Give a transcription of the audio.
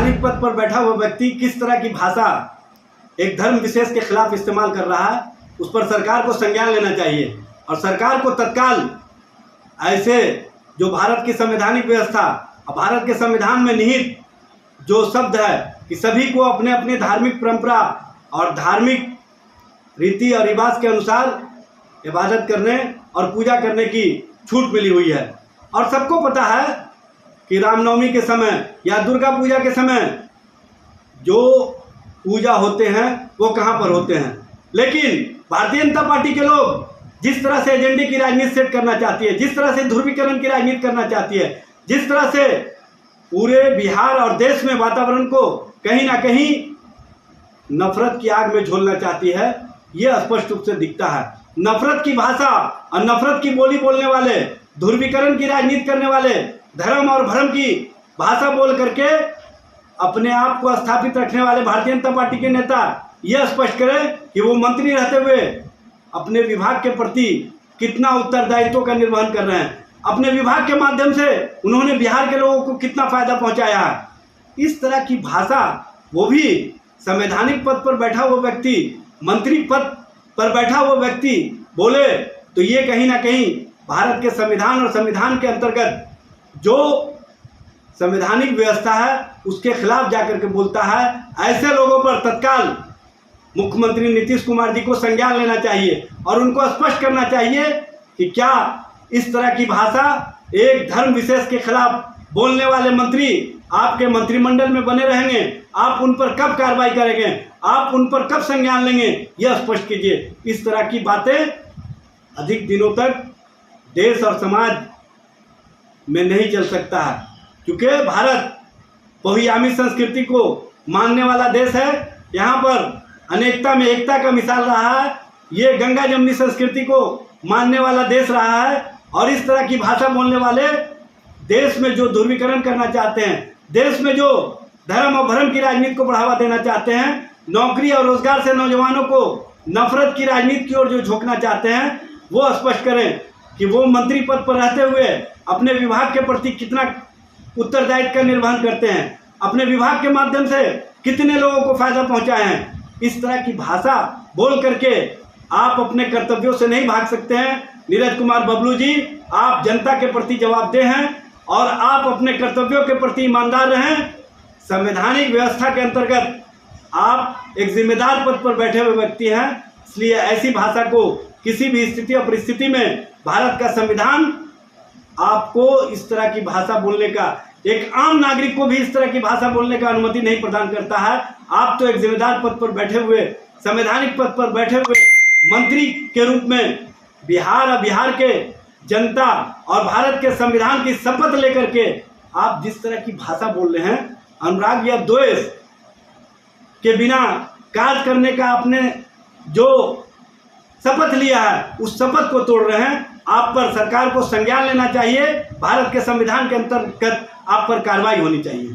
संवैधानिक पद पर बैठा हुआ व्यक्ति किस तरह की भाषा एक धर्म विशेष के खिलाफ इस्तेमाल कर रहा है, उस पर सरकार को संज्ञान लेना चाहिए और सरकार को तत्काल ऐसे जो भारत की संवैधानिक व्यवस्था और भारत के संविधान में निहित जो शब्द है कि सभी को अपने अपने धार्मिक परंपरा और धार्मिक रीति और रिवाज के अनुसार इबादत करने और पूजा करने की छूट मिली हुई है। और सबको पता है कि रामनवमी के समय या दुर्गा पूजा के समय जो पूजा होते हैं वो कहाँ पर होते हैं, लेकिन भारतीय जनता पार्टी के लोग जिस तरह से एजेंडे की राजनीति सेट करना चाहती है, जिस तरह से ध्रुवीकरण की राजनीति करना चाहती है, जिस तरह से पूरे बिहार और देश में वातावरण को कहीं ना कहीं नफरत की आग में झोलना चाहती है, ये स्पष्ट रूप से दिखता है। नफरत की भाषा और नफरत की बोली बोलने वाले, ध्रुवीकरण की राजनीति करने वाले, धर्म और भरम की भाषा बोल करके अपने आप को स्थापित रखने वाले भारतीय जनता पार्टी के नेता यह स्पष्ट करें कि वो मंत्री रहते हुए अपने विभाग के प्रति कितना उत्तरदायित्व का निर्वहन कर रहे हैं, अपने विभाग के माध्यम से उन्होंने बिहार के लोगों को कितना फायदा पहुंचाया है। इस तरह की भाषा, वो भी संवैधानिक पद पर बैठा हुआ व्यक्ति, मंत्री पद पर बैठा हुआ व्यक्ति बोले तो ये कहीं ना कहीं भारत के संविधान और संविधान के अंतर्गत जो संवैधानिक व्यवस्था है उसके खिलाफ जाकर के बोलता है। ऐसे लोगों पर तत्काल मुख्यमंत्री नीतीश कुमार जी को संज्ञान लेना चाहिए और उनको स्पष्ट करना चाहिए कि क्या इस तरह की भाषा एक धर्म विशेष के खिलाफ बोलने वाले मंत्री आपके मंत्रिमंडल में बने रहेंगे, आप उन पर कब कार्रवाई करेंगे, आप उन पर कब संज्ञान लेंगे, यह स्पष्ट कीजिए। इस तरह की बातें अधिक दिनों तक देश और समाज में नहीं चल सकता है, क्योंकि भारत बहुआयामी संस्कृति को मानने वाला देश है। यहाँ पर अनेकता में एकता का मिसाल रहा है। ये गंगा जमुनी संस्कृति को मानने वाला देश रहा है और इस तरह की भाषा बोलने वाले देश में जो ध्रुवीकरण करना चाहते हैं, देश में जो धर्म और भरम की राजनीति को बढ़ावा देना चाहते हैं, नौकरी और रोजगार से नौजवानों को नफरत की राजनीति की ओर जो झोंकना चाहते हैं, वो स्पष्ट करें कि वो मंत्री पद पर रहते हुए अपने विभाग के प्रति कितना उत्तरदायित्व का निर्वहन करते हैं, अपने विभाग के माध्यम से कितने लोगों को फायदा पहुंचाए हैं। इस तरह की भाषा बोल करके आप अपने कर्तव्यों से नहीं भाग सकते हैं। नीरज कुमार बबलू जी, आप जनता के प्रति जवाबदेह हैं और आप अपने कर्तव्यों के प्रति ईमानदार रहें। संवैधानिक व्यवस्था के अंतर्गत आप एक जिम्मेदार पद पर बैठे हुए व्यक्ति हैं, इसलिए ऐसी भाषा को किसी भी स्थिति और परिस्थिति में भारत का संविधान आपको इस तरह की भाषा बोलने का, एक आम नागरिक को भी इस तरह की भाषा बोलने का अनुमति नहीं प्रदान करता है। आप तो एक जिम्मेदार पद पर बैठे हुए, संवैधानिक पद पर बैठे हुए मंत्री के रूप में बिहार और बिहार के जनता और भारत के संविधान की शपथ लेकर के आप जिस तरह की भाषा बोल रहे हैं, अनुराग या द्वेष के बिना कार्य करने का आपने जो शपथ लिया है उस शपथ को तोड़ रहे हैं। आप पर सरकार को संज्ञान लेना चाहिए, भारत के संविधान के अंतर्गत आप पर कार्रवाई होनी चाहिए।